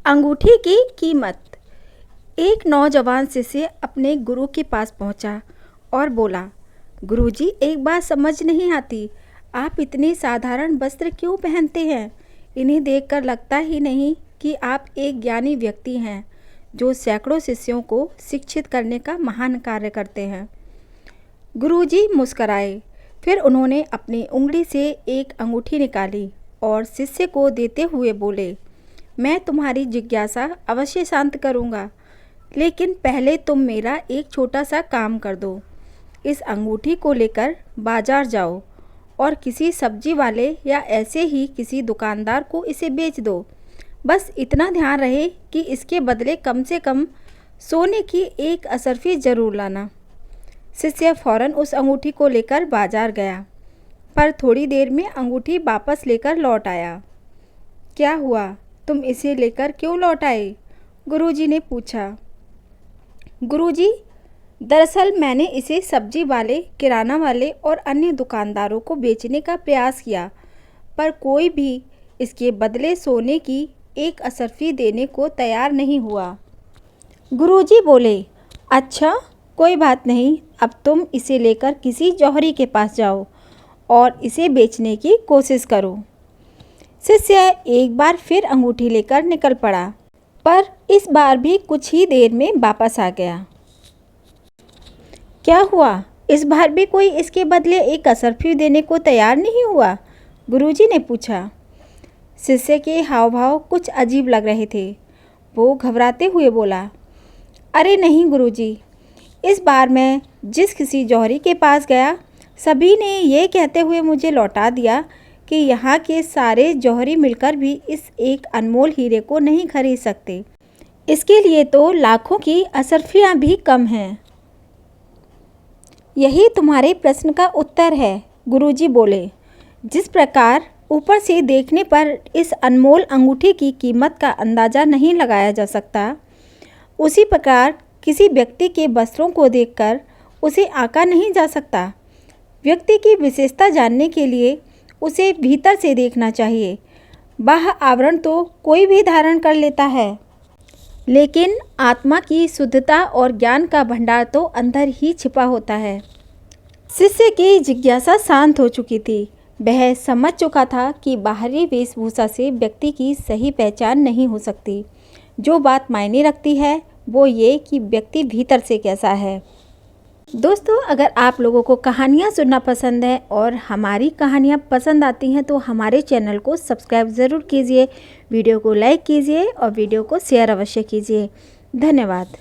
अंगूठी की कीमत। एक नौजवान शिष्य अपने गुरु के पास पहुंचा और बोला, गुरुजी, एक बात समझ नहीं आती, आप इतने साधारण वस्त्र क्यों पहनते हैं? इन्हें देखकर लगता ही नहीं कि आप एक ज्ञानी व्यक्ति हैं जो सैकड़ों शिष्यों को शिक्षित करने का महान कार्य करते हैं। गुरुजी मुस्कराए। फिर उन्होंने अपनी उंगली से एक अंगूठी निकाली और शिष्य को देते हुए बोले, मैं तुम्हारी जिज्ञासा अवश्य शांत करूँगा, लेकिन पहले तुम मेरा एक छोटा सा काम कर दो। इस अंगूठी को लेकर बाजार जाओ और किसी सब्जी वाले या ऐसे ही किसी दुकानदार को इसे बेच दो। बस इतना ध्यान रहे कि इसके बदले कम से कम सोने की एक असरफी ज़रूर लाना। शिष्य फौरन उस अंगूठी को लेकर बाजार गया, पर थोड़ी देर में अंगूठी वापस लेकर लौट आया। क्या हुआ, तुम इसे लेकर क्यों लौट आए? गुरुजी ने पूछा। गुरुजी, दरअसल मैंने इसे सब्जी वाले, किराना वाले और अन्य दुकानदारों को बेचने का प्रयास किया, पर कोई भी इसके बदले सोने की एक असरफी देने को तैयार नहीं हुआ। गुरुजी बोले, अच्छा कोई बात नहीं, अब तुम इसे लेकर किसी जौहरी के पास जाओ और इसे बेचने की कोशिश करो। शिष्य एक बार फिर अंगूठी लेकर निकल पड़ा, पर इस बार भी कुछ ही देर में वापस आ गया। क्या हुआ, इस बार भी कोई इसके बदले एक असरफी देने को तैयार नहीं हुआ? गुरुजी ने पूछा। शिष्य के हाव भाव कुछ अजीब लग रहे थे। वो घबराते हुए बोला, अरे नहीं गुरुजी, इस बार मैं जिस किसी जौहरी के पास गया, सभी ने ये कहते हुए मुझे लौटा दिया कि यहाँ के सारे जौहरी मिलकर भी इस एक अनमोल हीरे को नहीं खरीद सकते। इसके लिए तो लाखों की असरफियाँ भी कम हैं। यही तुम्हारे प्रश्न का उत्तर है, गुरुजी बोले। जिस प्रकार ऊपर से देखने पर इस अनमोल अंगूठी की कीमत का अंदाज़ा नहीं लगाया जा सकता, उसी प्रकार किसी व्यक्ति के वस्त्रों को देखकर उसे आंका नहीं जा सकता। व्यक्ति की विशेषता जानने के लिए उसे भीतर से देखना चाहिए। बाह्य आवरण तो कोई भी धारण कर लेता है, लेकिन आत्मा की शुद्धता और ज्ञान का भंडार तो अंदर ही छिपा होता है। शिष्य की जिज्ञासा शांत हो चुकी थी। वह समझ चुका था कि बाहरी वेशभूषा से व्यक्ति की सही पहचान नहीं हो सकती। जो बात मायने रखती है वो ये कि व्यक्ति भीतर से कैसा है। दोस्तों, अगर आप लोगों को कहानियाँ सुनना पसंद है और हमारी कहानियाँ पसंद आती हैं तो हमारे चैनल को सब्सक्राइब ज़रूर कीजिए, वीडियो को लाइक कीजिए और वीडियो को शेयर अवश्य कीजिए। धन्यवाद।